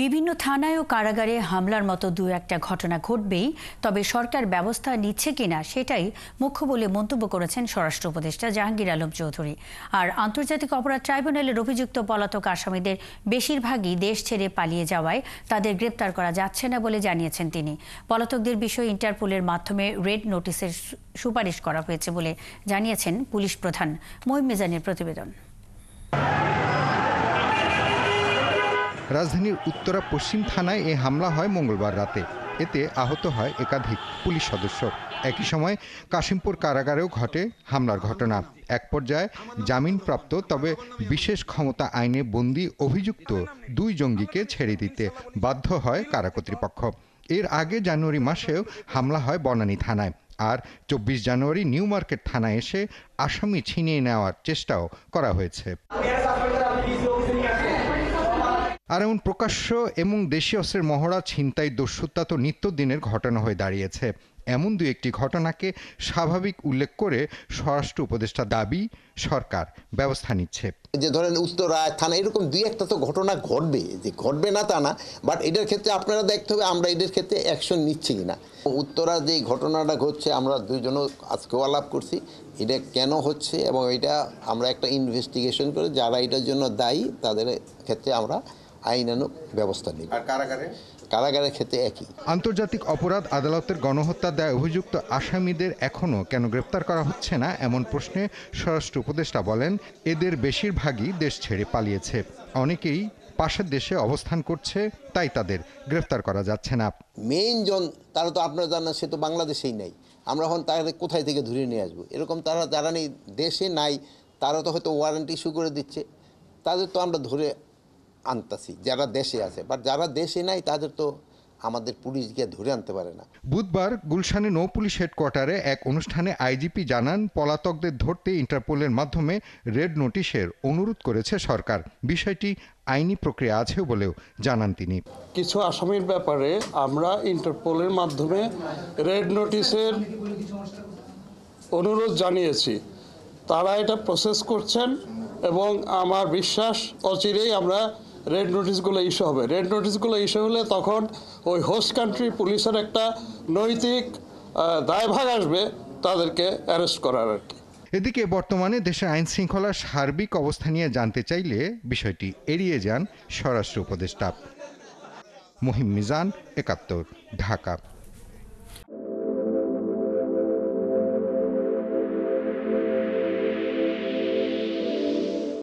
বিভিন্ন থানায় ও কারাগারে হামলার মতো দু একটা ঘটনা ঘটবেই, তবে সরকার ব্যবস্থা নিচ্ছে কিনা সেটাই মুখ্য বলে মন্তব্য করেছেন স্বরাষ্ট্র উপদেষ্টা জাহাঙ্গীর আলম চৌধুরী। আর আন্তর্জাতিক অপরাধ ট্রাইব্যুনালের অভিযুক্ত পলাতক আসামিদের বেশিরভাগই দেশ ছেড়ে পালিয়ে যাওয়ায় তাদের গ্রেপ্তার করা যাচ্ছে না বলে জানিয়েছেন তিনি। পলাতকদের বিষয়ে ইন্টারপোলের মাধ্যমে রেড নোটিশের সুপারিশ করা হয়েছে বলে জানিয়েছেন পুলিশ প্রধান। মহিম মিজানের প্রতিবেদন। রাজধানীর উত্তরা পশ্চিম থানায় এ হামলা হয় মঙ্গলবার রাতে। এতে আহত হয় একাধিক পুলিশ সদস্য। একই সময় কাশিমপুর কারাগারেও ঘটে হামলার ঘটনা। এক পর্যায়ে জামিনপ্রাপ্ত তবে বিশেষ ক্ষমতা আইনে বন্দী অভিযুক্ত দুই জঙ্গিকে ছেড়ে দিতে বাধ্য হয় কারা কর্তৃপক্ষ। এর আগে জানুয়ারি মাসেও হামলা হয় বনানী থানায়। আর ২৪ জানুয়ারি নিউ মার্কেট থানায় এসে আসামি ছিনিয়ে নেওয়ার চেষ্টাও করা হয়েছে। আর এমন প্রকাশ্য এবং দেশীয় অস্ত্রের মহড়া, ছিনতাই, দস্যুতা তো নিত্যদিনের ঘটনা হয়ে দাঁড়িয়েছে। এমন দু একটি ঘটনাকে স্বাভাবিক উল্লেখ করে স্বরাষ্ট্র উপদেষ্টা দাবি সরকার ব্যবস্থা নিচ্ছে। যে ধরেন উত্তরা থানা এরকম দুই একটা তো ঘটনা ঘটবে, যে ঘটবে না তা না, বাট এটার ক্ষেত্রে আপনারা দেখতে হবে আমরা এদের ক্ষেত্রে অ্যাকশন নিচ্ছি কিনা। উত্তরা যে ঘটনাটা ঘটছে আমরা দুইজনও আজকেও আলাপ করছি, এটা কেন হচ্ছে এবং এটা আমরা একটা ইনভেস্টিগেশন করে যারা এটার জন্য দায়ী তাদের ক্ষেত্রে আমরা আইনানুগ ব্যবস্থা নিই। আর কারাগারের ক্ষেত্রে একই। আন্তর্জাতিক অপরাধ আদালতের গণহত্যার দায়ে অভিযুক্ত আসামিদের এখনও কেন গ্রেপ্তার করা হচ্ছে না এমন প্রশ্নে স্বরাষ্ট্র উপদেষ্টা বলেন, এদের বেশিরভাগই দেশ ছেড়ে পালিয়েছে। অনেকেই পাশের দেশে অবস্থান করছে, তাই তাদের গ্রেপ্তার করা যাচ্ছে না। মেইন জন তারা তো আপনারা জানেন সে তো বাংলাদেশেই নাই, আমরা এখন তাদের কোথায় থেকে ধরে নিয়ে আসবো? এরকম তারা যারা নেই দেশে নাই তারা তো হয়তো ওয়ারেন্ট ইস্যু করে দিচ্ছে, তাদের তো আমরা ধরে আনতাছি যারা দেশে আছে, বাট যারা দেশে নাই তাদের তো আমাদের পুলিশ গিয়ে ধরে আনতে পারে না। বুধবার গুলশানে নৌ পুলিশ হেডকোয়ার্টারে এক অনুষ্ঠানে আইজিপি জানান, পলাতকদের ধরতে ইন্টারপোলের মাধ্যমে রেড নোটিশের অনুরোধ করেছে সরকার। বিষয়টি আইনি প্রক্রিয়া আছে বলেও জানান তিনি। কিছু আসামির ব্যাপারে আমরা ইন্টারপোলের মাধ্যমে রেড নোটিশের অনুরোধ জানিয়েছি, তারা এটা প্রসেস করছেন এবং আমার বিশ্বাস অচিরেই আমরা রেড নোটিশগুলো ইস্যু হবে। রেড নোটিশগুলো ইস্যু হলে তখন ওই হোস্ট কান্ট্রি পুলিশের একটা নৈতিক দায়ভার আসবে তাদেরকে অ্যারেস্ট করার আর কি। এদিকে বর্তমানে দেশের আইন শৃঙ্খলার সার্বিক অবস্থা নিয়ে জানতে চাইলে বিষয়টি এড়িয়ে যান স্বরাষ্ট্র উপদেষ্টা। মহিম মিজান, ৭১, ঢাকা।